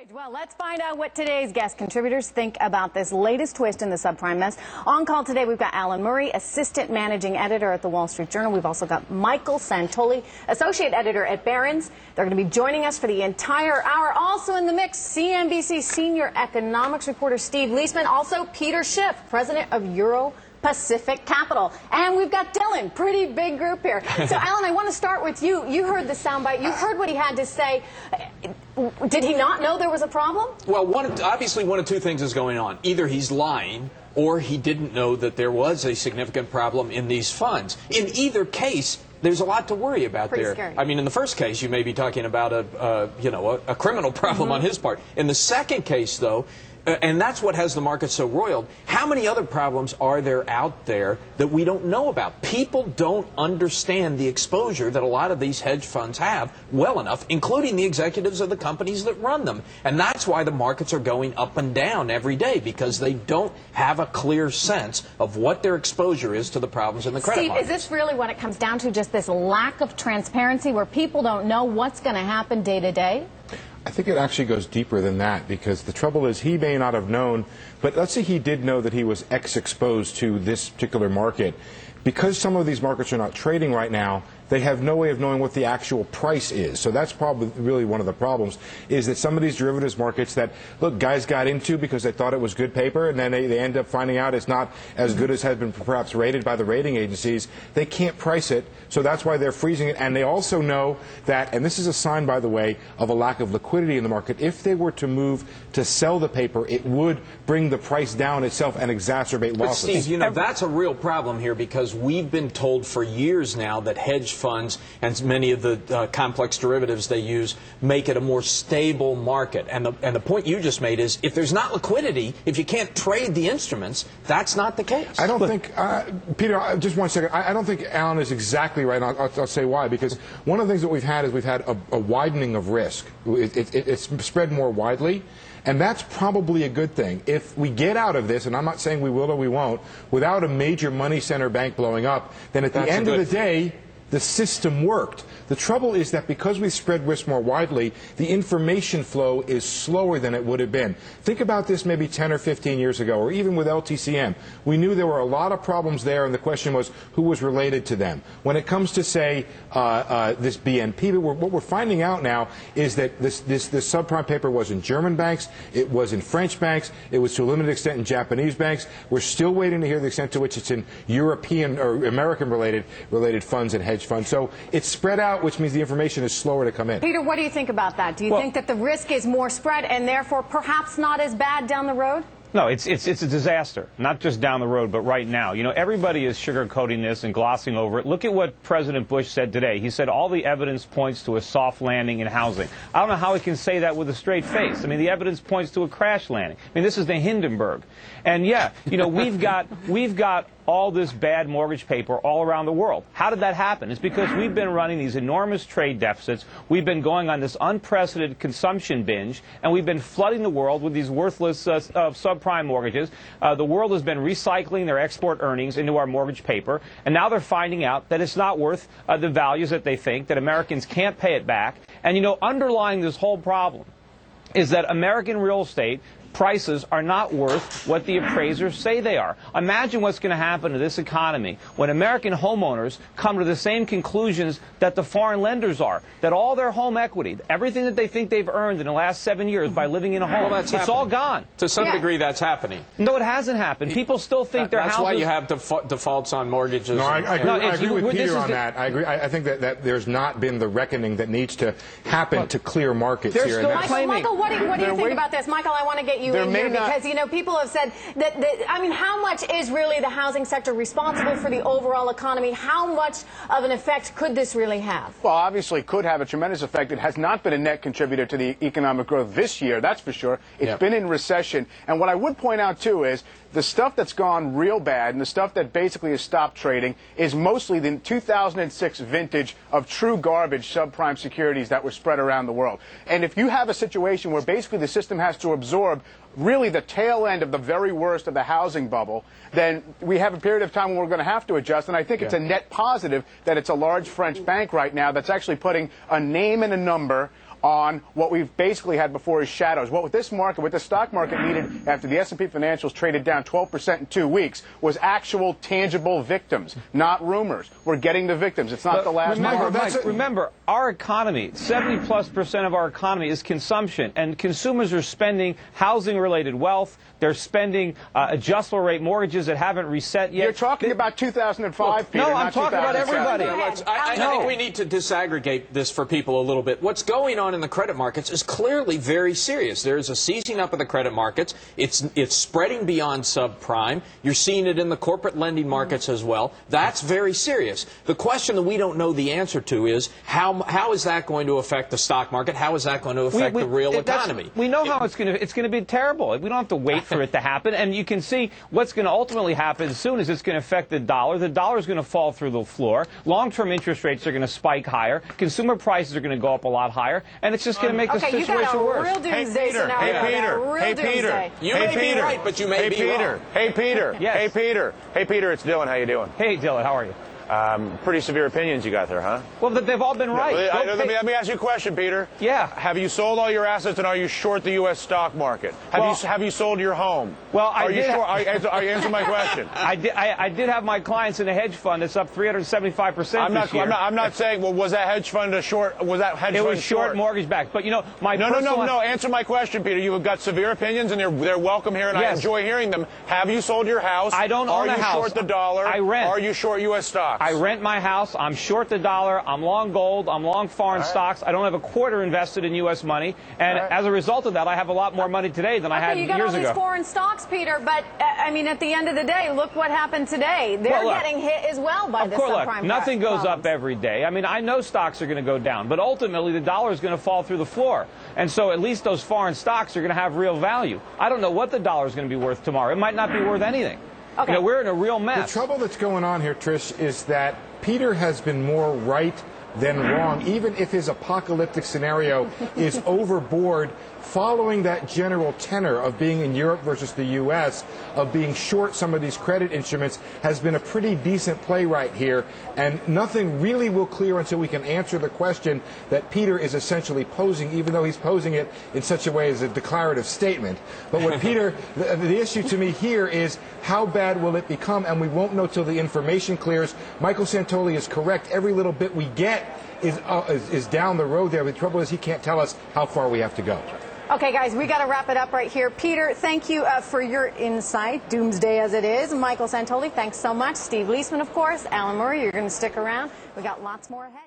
right, well, let's find out what today's guest contributors think about this latest twist in the subprime mess. On call today, we've got Alan Murray, assistant managing editor at the Wall Street Journal. We've also got Michael Santoli, associate editor at Barron's. They're going to be joining us for the entire hour. Also in the mix, CNBC senior economics reporter Steve Leisman. Also, Peter Schiff, president of Pacific Capital. And we've got Dylan, pretty big group here. So, Alan, I want to start with you. You heard the soundbite. You heard what he had to say. Did he not know there was a problem? Well, obviously one of two things is going on. Either he's lying or he didn't know that there was a significant problem in these funds. In either case, there's a lot to worry about Pretty there. Scary. I mean, in the first case, you may be talking about a criminal problem on his part. In the second case, though, and that's what has the market so roiled, how many other problems are there out there that we don't know about? People don't understand the exposure that a lot of these hedge funds have well enough, including the executives of the companies that run them. And that's why the markets are going up and down every day, because they don't have a clear sense of what their exposure is to the problems in the credit markets. Steve, is this really what it comes down to, just this lack of transparency where people don't know what's going to happen day to day? I think it actually goes deeper than that, because the trouble is he may not have known, but let's say he did know that he was exposed to this particular market. Because some of these markets are not trading right now, they have no way of knowing what the actual price is. So that's probably really one of the problems, is that some of these derivatives markets that, look, guys got into because they thought it was good paper, and then they end up finding out it's not as good as has been perhaps rated by the rating agencies. They can't price it, so that's why they're freezing it. And they also know that, and this is a sign, by the way, of a lack of liquidity in the market, if they were to move to sell the paper, it would bring the price down itself and exacerbate losses. But Steve, you know, that's a real problem here, because we've been told for years now that hedge funds and many of the complex derivatives they use make it a more stable market. And the point you just made is, if there's not liquidity, if you can't trade the instruments, that's not the case. I don't think, Peter, just one second. I don't think Alan is exactly right. I'll say why. Because one of the things that we've had is we've had a widening of risk. It's spread more widely. And that's probably a good thing. If we get out of this, and I'm not saying we will or we won't, without a major money center bank blowing up, then at the end of the day, the system worked. The trouble is that because we spread risk more widely, the information flow is slower than it would have been. Think about this maybe 10 or 15 years ago, or even with LTCM. We knew there were a lot of problems there, and the question was who was related to them. When it comes to, say, this BNP, what we're finding out now is that this subprime paper was in German banks, it was in French banks, it was to a limited extent in Japanese banks. We're still waiting to hear the extent to which it's in European or American-related funds and hedge funds. So it's spread out, which means the information is slower to come in. Peter, what do you think about that? Do you think that the risk is more spread and therefore perhaps not as bad down the road? No, it's a disaster, not just down the road, but right now. You know, everybody is sugarcoating this and glossing over it. Look at what President Bush said today. He said all the evidence points to a soft landing in housing. I don't know how he can say that with a straight face. I mean, the evidence points to a crash landing. I mean, this is the Hindenburg. And yeah, you know, we've got all this bad mortgage paper all around the world. How did that happen? It's because we've been running these enormous trade deficits. We've been going on this unprecedented consumption binge, and we've been flooding the world with these worthless subprime mortgages. The world has been recycling their export earnings into our mortgage paper, and now they're finding out that it's not worth the values that they think, that Americans can't pay it back. And, you know, underlying this whole problem is that American real estate prices are not worth what the appraisers say they are. Imagine what's going to happen to this economy when American homeowners come to the same conclusions that the foreign lenders are, that all their home equity, everything that they think they've earned in the last 7 years by living in a home, well, it's all gone. To some degree, that's happening. No, it hasn't happened. People still think their houses... That's why you have defaults on mortgages. No, I agree with Peter on that. I agree. I think that there's not been the reckoning that needs to happen to clear markets here. Michael, what do you think about this? Michael, I want to get you in here because, you know, people have said that, I mean, how much is really the housing sector responsible for the overall economy? How much of an effect could this really have? Well, obviously it could have a tremendous effect. It has not been a net contributor to the economic growth this year, that's for sure. It's been in recession. And what I would point out, too, is the stuff that's gone real bad and the stuff that basically has stopped trading is mostly the 2006 vintage of true garbage subprime securities that were spread around the world. And if you have a situation where basically the system has to absorb really the tail end of the very worst of the housing bubble, then we have a period of time when we're going to have to adjust. And I think it's a net positive that it's a large French bank right now that's actually putting a name and a number on what we've basically had before as shadows. What this market, what the stock market needed after the S&P financials traded down 12% in 2 weeks was actual tangible victims, not rumors. We're getting the victims. It's not the last remember, our economy, 70+% of our economy is consumption, and consumers are spending housing-related wealth. They're spending adjustable rate mortgages that haven't reset yet. You're talking about 2005, Peter. No, I'm talking about everybody. I think we need to disaggregate this for people a little bit. What's going on in the credit markets is clearly very serious. There is a seizing up of the credit markets. It's spreading beyond subprime. You're seeing it in the corporate lending markets as well. That's very serious. The question that we don't know the answer to is how is that going to affect the stock market? How is that going to affect the real economy? We know how it's going to be terrible. We don't have to wait for it to happen. And you can see what's going to ultimately happen as soon as it's going to affect the dollar. The dollar is going to fall through the floor. Long-term interest rates are going to spike higher. Consumer prices are going to go up a lot higher. And it's just going to make the situation worse. Real doomsday scenario. Hey, Peter. You may be right, but you may be wrong. Hey, Peter. Yes. Hey, Peter, it's Dylan. How you doing? Hey, Dylan, how are you? Pretty severe opinions you got there, huh? Well, they've all been right. Let me ask you a question, Peter. Yeah. Have you sold all your assets and are you short the U.S. stock market? Have you sold your home? Well, answer my question. I did have my clients in a hedge fund that's up 375% this year. I'm not saying. Well, was that hedge fund a short? Was that hedge fund It was short mortgage backed. But No. Answer my question, Peter. You've got severe opinions and they're welcome here, and I enjoy hearing them. Have you sold your house? I don't own a house. Are you short the dollar? I rent. Are you short U.S. stocks? I rent my house. I'm short the dollar. I'm long gold. I'm long foreign stocks. I don't have a quarter invested in U.S. money. And as a result of that, I have a lot more money today than I had years ago. You got all these foreign stocks, Peter, but I mean, at the end of the day, look what happened today. They're getting hit as well by the subprime. Nothing goes up every day. I mean, I know stocks are going to go down, but ultimately the dollar is going to fall through the floor. And so at least those foreign stocks are going to have real value. I don't know what the dollar is going to be worth tomorrow. It might not be worth anything. Okay. You know, we're in a real mess. The trouble that's going on here, Trish, is that Peter has been more right than wrong, even if his apocalyptic scenario is overboard, following that general tenor of being in Europe versus the U.S., of being short some of these credit instruments, has been a pretty decent play right here. And nothing really will clear until we can answer the question that Peter is essentially posing, even though he's posing it in such a way as a declarative statement. But what Peter, the issue to me here is how bad will it become, and we won't know till the information clears. Michael Santoli is correct. Every little bit we get is down the road there. The trouble is he can't tell us how far we have to go. Okay, guys, we got to wrap it up right here. Peter, thank you for your insight, doomsday as it is. Michael Santoli, thanks so much. Steve Leisman, of course. Alan Murray, you're going to stick around. We got lots more ahead.